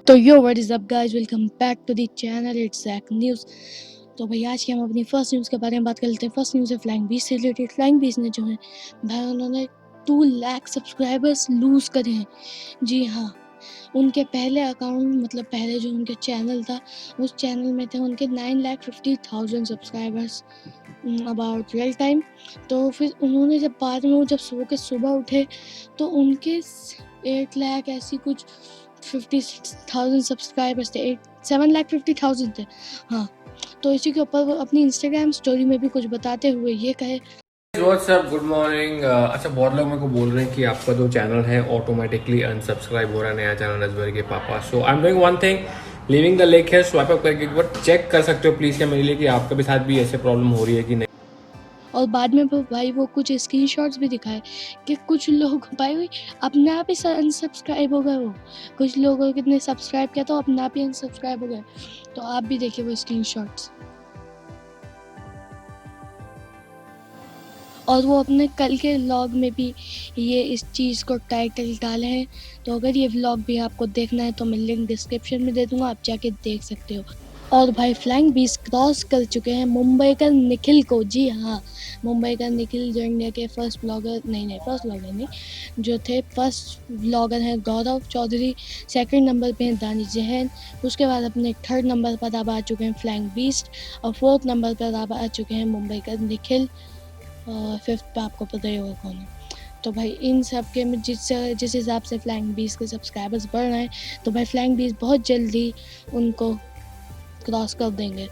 तो yo what is up guys, welcome back to the channel it's Jack News. तो भाई आज की हम अपनी फर्स्ट न्यूज़ के बारे में बात कर लेते हैं। फर्स्ट न्यूज़ है फ्लाइंग बीस्ट से रिलेटेड। फ्लाइंग बीस्ट ने जो है भाई उन्होंने 2 लाख सब्सक्राइबर्स लूज़ करे हैं। जी हाँ, उनके पहले अकाउंट मतलब पहले जो उनका चैनल था उस चैनल में थे उनके 9,50,000 सब्सक्राइबर्स अबाउट रियल टाइम। तो फिर उन्होंने जब बाद में वो जब सो के सुबह उठे तो उनके 8 लाख ऐसी कुछ 56,000 सब्सक्राइबर्स थे। 7,50,000 थे। हाँ, तो इसी के ऊपर वो अपनी इंस्टाग्राम स्टोरी में भी कुछ बताते हुए ये कहे, व्हाट्सअप, गुड मॉर्निंग। अच्छा, बहुत लोग मेरे को बोल रहे हैं कि आपका जो चैनल है ऑटोमेटिकली अनसब्सक्राइब हो रहा है, नया चैनल नजबर के पापा। So I am doing one thing, living the lake है, स्वाइप अप करके एक बार चेक कर सकते हो प्लीज क्या मेरे लिए कि आपके भी साथ भी ऐसे प्रॉब्लम हो रही है कि नहीं। और बाद में भाई वो कुछ स्क्रीनशॉट्स भी दिखाए कि कुछ लोग भाई अपने आप ही अनसब्सक्राइब हो गए। वो कुछ लोगों कितने सब्सक्राइब किया तो अपने आप ही अनसब्सक्राइब हो गए। तो आप भी देखिए वो स्क्रीनशॉट्स। और वो अपने कल के व्लॉग में भी ये इस चीज़ को टाइटल डाले हैं। तो अगर ये व्लॉग भी आपको देखना है तो मैं लिंक डिस्क्रिप्शन में दे दूँगा, आप जाके देख सकते हो। और भाई फ्लाइंग बीस्ट क्रॉस कर चुके हैं मुंबई का निखिल को। जी हाँ, मुंबई का निखिल जो इंडिया के फर्स्ट ब्लॉगर जो थे फर्स्ट ब्लॉगर हैं गौरव चौधरी। सेकंड नंबर पे हैं दानिश जैन। उसके बाद अपने थर्ड नंबर पर अब आ चुके हैं फ्लाइंग बीस्ट। और फोर्थ नंबर पर अब आ चुके हैं मुंबई का निखिल। फिफ्थ पे आपको पता ही होगा कौन है। तो भाई इन सब के में जिस हिसाब से फ्लाइंग बीस्ट के सब्सक्राइबर्स बढ़ रहे हैं तो भाई फ्लाइंग बीस्ट बहुत जल्दी उनको क्रॉस कर देंगे।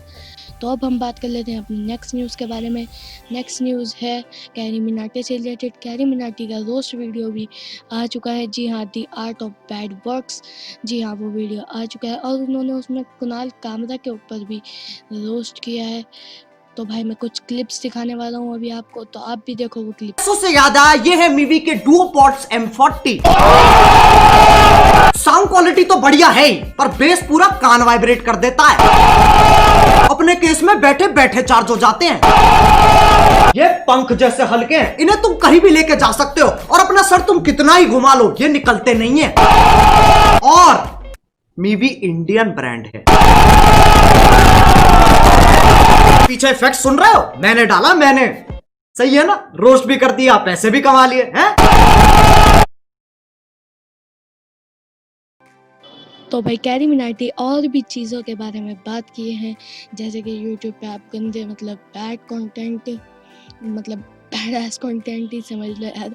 तो अब हम बात कर लेते हैं अपनी नेक्स्ट न्यूज़ के बारे में। नेक्स्ट न्यूज़ है कैरी मिनाटी से रिलेटेड। कैरी मिनाटी का रोस्ट वीडियो भी आ चुका है। जी हाँ, दी आर्ट ऑफ बैड वर्क्स। जी हाँ, वो वीडियो आ चुका है और उन्होंने उसमें कुणाल कामरा के ऊपर भी रोस्ट किया है। तो भाई मैं कुछ क्लिप्स दिखाने वाला हूँ अभी आपको, तो आप भी देखो वो क्लिप। से याद आया, ये है मीवी के Duo pods M40। Sound quality तो बढ़िया है ही, पर बेस पूरा कान वाइब्रेट कर देता है। अपने केस में बैठे बैठे चार्ज हो जाते हैं। ये पंख जैसे हल्के हैं, इन्हें तुम कहीं भी लेके जा सकते हो और अपना सर तुम कितना ही घुमा लो ये निकलते नहीं है। और मीवी इंडियन ब्रांड है। पीछे इफेक्ट सुन रहे हो, मैंने डाला, मैंने। सही है ना, रोस्ट भी कर दिया, पैसे भी कमा लिए हैं। तो भाई कैरी मिनाटी और भी चीज़ों के बारे में बात किए हैं, जैसे कि यूट्यूब पे आप गंदे मतलब बैड कंटेंट मतलब बैड एस कंटेंट ही समझ लो यार,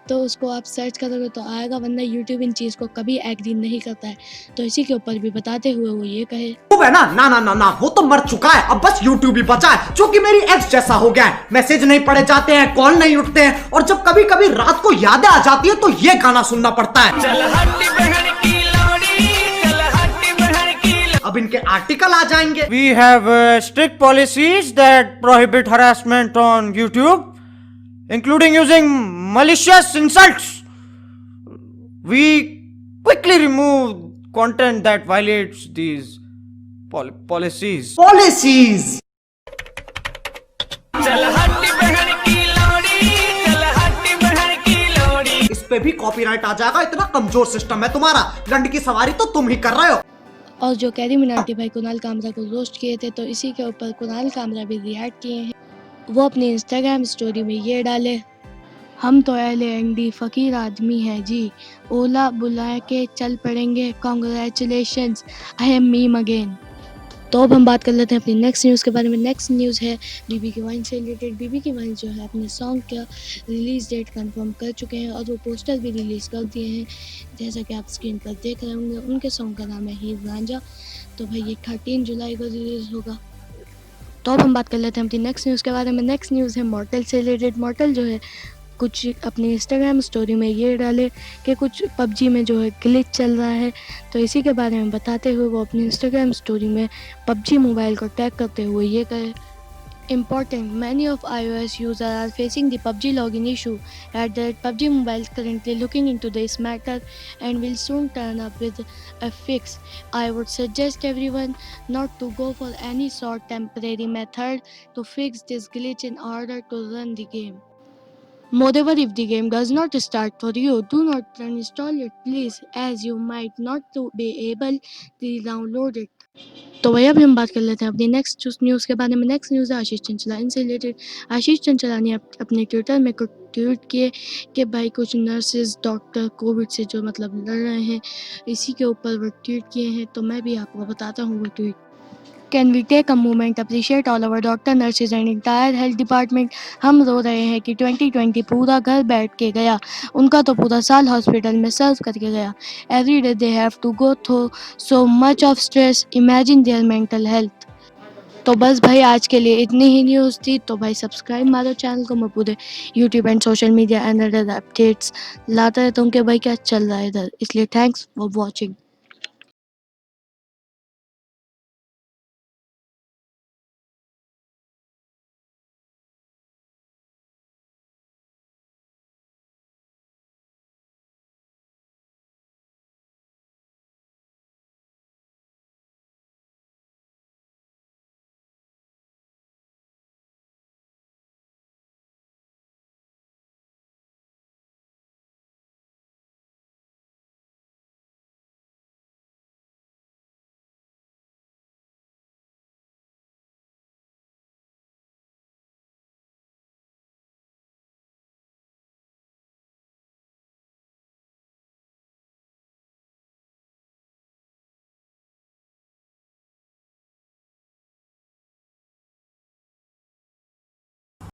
तो उसको आप सर्च करोगे तो आएगा, वरना यूट्यूब इन चीज़ को कभी एग्री नहीं करता है। तो इसी के ऊपर भी बताते हुए वो ये कहे, है ना, ना ना ना ना, वो तो मर चुका है, अब बस यूट्यूब ही बचा है, जो कि मेरी एक्स जैसा हो गया है। मैसेज नहीं पढ़े जाते हैं, कॉल नहीं उठते हैं, और जब कभी कभी रात को यादें आ जाती है तो ये गाना सुनना पड़ता है। अब इनके आर्टिकल आ जाएंगे। We have strict policies that prohibit harassment on YouTube, including using malicious insults. We quickly remove content that violates these policies. Policies इस पे भी कॉपीराइट आ जाएगा, इतना कमजोर सिस्टम है तुम्हारा। दंड की सवारी तो तुम ही कर रहे हो। और जो कैरी मिनाटी भाई कुणाल कामरा को रोस्ट किए थे, तो इसी के ऊपर कुणाल कामरा भी रिएक्ट किए हैं। वो अपनी इंस्टाग्राम स्टोरी में ये डाले, हम तो LAND फ़कीर आदमी है जी, ओला बुला के चल पड़ेंगे, congratulations, I am meme again. तो अब हम बात कर लेते हैं अपनी नेक्स्ट न्यूज़ के बारे में। नेक्स्ट न्यूज़ है बीबी की वाइन से रिलेटेड। बीबी की वाइन जो है अपने सॉन्ग का रिलीज़ डेट कंफर्म कर चुके हैं और वो पोस्टर भी रिलीज़ कर दिए हैं, जैसा कि आप स्क्रीन पर देख रहे होंगे। उनके सॉन्ग का नाम है हीर रांझा। तो भाई ये 13 जुलाई को रिलीज़ होगा। तो अब हम बात कर लेते हैं अपनी नेक्स्ट न्यूज़ के बारे में। नेक्स्ट न्यूज़ है मॉर्टल से रिलेटेड। मॉर्टल जो है कुछ अपनी इंस्टाग्राम स्टोरी में ये डाले कि कुछ PUBG में जो है ग्लिच चल रहा है। तो इसी के बारे में बताते हुए वो अपनी इंस्टाग्राम स्टोरी में PUBG मोबाइल को टैग करते हुए ये कहे, Important, many of iOS users are facing the PUBG login issue. At that, PUBG Mobile is currently looking into this matter and will soon turn up with a fix. I would suggest everyone not to go for any sort temporary method to fix this glitch in order to run the game. Moreover, if the game does not start for you, do not uninstall it please, as you might not to be able to download it. तो वही अभी हम बात कर लेते हैं अपनी next news के बारे में। नेक्स्ट न्यूज़ है आशीष चंचला। इनसे रिलेटेड आशीष चंचला ने अपने ट्विटर में कुछ ट्वीट किए कि भाई कुछ नर्सेज डॉक्टर कोविड से जो मतलब लड़ रहे हैं, इसी के ऊपर वो ट्वीट किए हैं। तो मैं भी आपको बताता हूँ वो tweet. Can we take a moment to appreciate all our doctor, nurses and entire health department? हम रो रहे हैं कि 2020 पूरा घर बैठ के गया, उनका तो पूरा साल हॉस्पिटल में सर्व करके गया। Every day they have to go through so much of stress. Imagine their mental health. तो बस भाई आज के लिए इतनी ही न्यूज़ थी। तो भाई सब्सक्राइब मारो चैनल को। मैं पूरे YouTube and social media and other updates लाता रहता हूँ कि भाई क्या चल रहा है इधर। इसलिए थैंक्स फॉर वॉचिंग।